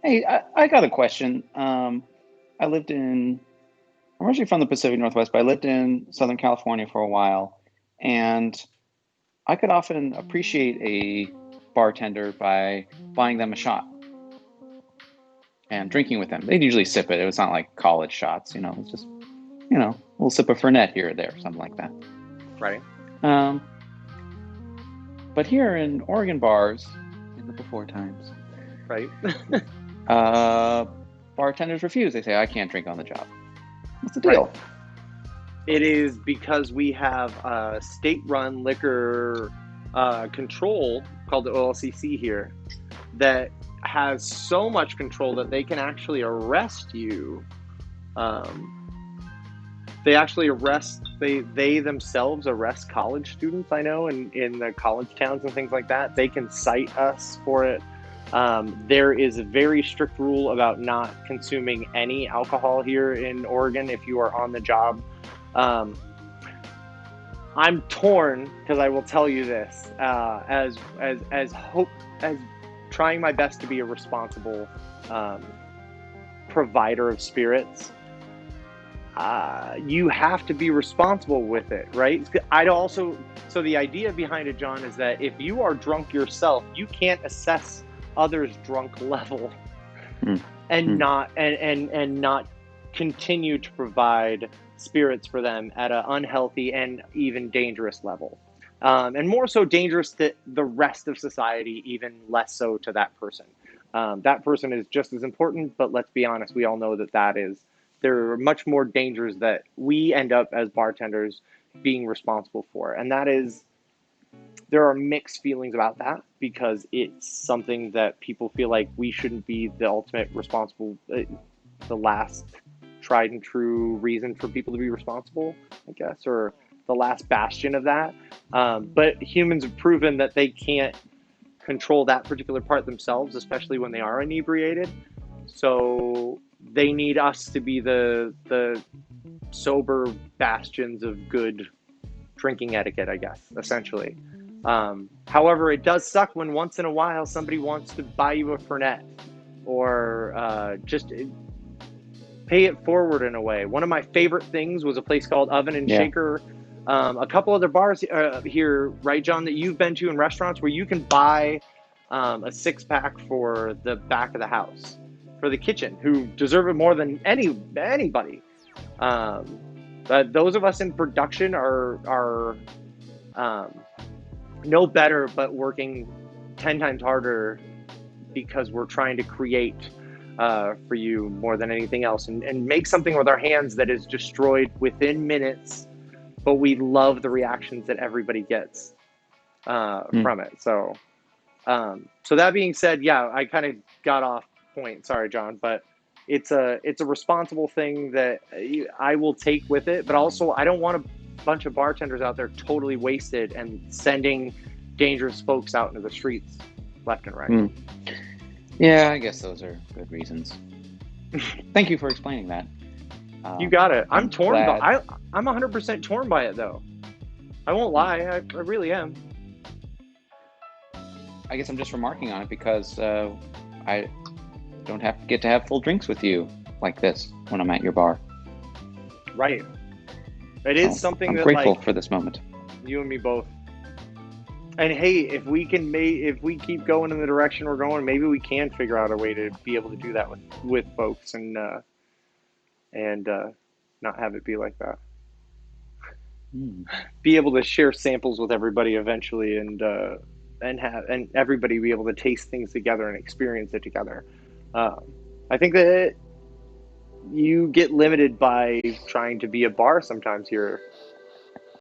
Hey, I got a question. I lived in, I'm originally from the Pacific Northwest, but I lived in Southern California for a while, and I could often appreciate a bartender by buying them a shot and drinking with them. They'd usually sip it. It was not like college shots, it's just, a little sip of Fernet here or there, something like that. Right. Um, but here in Oregon bars, in the before times, Right. uh, bartenders refuse. They say, I can't drink on the job. What's the Right. deal? It is because we have a state-run liquor control called the OLCC here that has so much control that they can actually arrest you. Um, they actually arrest they themselves arrest college students. I know in the college towns and things like that. They can cite us for it. There is a very strict rule about not consuming any alcohol here in Oregon if you are on the job. Um, I'm torn because I will tell you this, as trying my best to be a responsible um, provider of spirits. You have to be responsible with it, right? I'd also So the idea behind it, John, is that if you are drunk yourself, you can't assess others' drunk level Mm, and mm, not continue to provide spirits for them at an unhealthy and even dangerous level, and more so dangerous to the rest of society, even less so to that person. That person is just as important, but let's be honest, we all know that there are much more dangers that we end up as bartenders being responsible for, and that is there are mixed feelings about that because it's something that people feel like we shouldn't be the ultimate responsible, the last tried and true reason for people to be responsible, I guess, or the last bastion of that. But humans have proven that they can't control that particular part themselves, especially when they are inebriated. So they need us to be the sober bastions of good drinking etiquette, I guess, essentially. However, it does suck when once in a while somebody wants to buy you a Fernet or just pay it forward in a way. One of my favorite things was a place called Oven and yeah. Shaker. A couple other bars here, right, John, that you've been to in restaurants where you can buy a 6-pack for the back of the house, for the kitchen, who deserve it more than anybody. Um, but those of us in production are um, no better, but working 10 times harder because we're trying to create for you more than anything else, and make something with our hands that is destroyed within minutes, but we love the reactions that everybody gets Mm. from it. So that being said, yeah, I kind of got off point. Sorry, John, but it's a responsible thing that I will take with it. But also, I don't want a bunch of bartenders out there totally wasted and sending dangerous folks out into the streets left and right. Mm. Yeah, I guess those are good reasons. Thank you for explaining that. You got it. I'm I'm torn, but glad. I'm 100% torn by it though. I won't Mm. lie, I really am. I guess I'm just remarking on it because I don't get to have full drinks with you like this when I'm at your bar. Right. It is So something I'm that grateful like for this moment. you and me both. And hey, if we keep going in the direction we're going, maybe we can figure out a way to be able to do that with folks and not have it be like that. Mm. Be able to share samples with everybody eventually, and everybody be able to taste things together and experience it together. Um, I think that you get limited by trying to be a bar sometimes here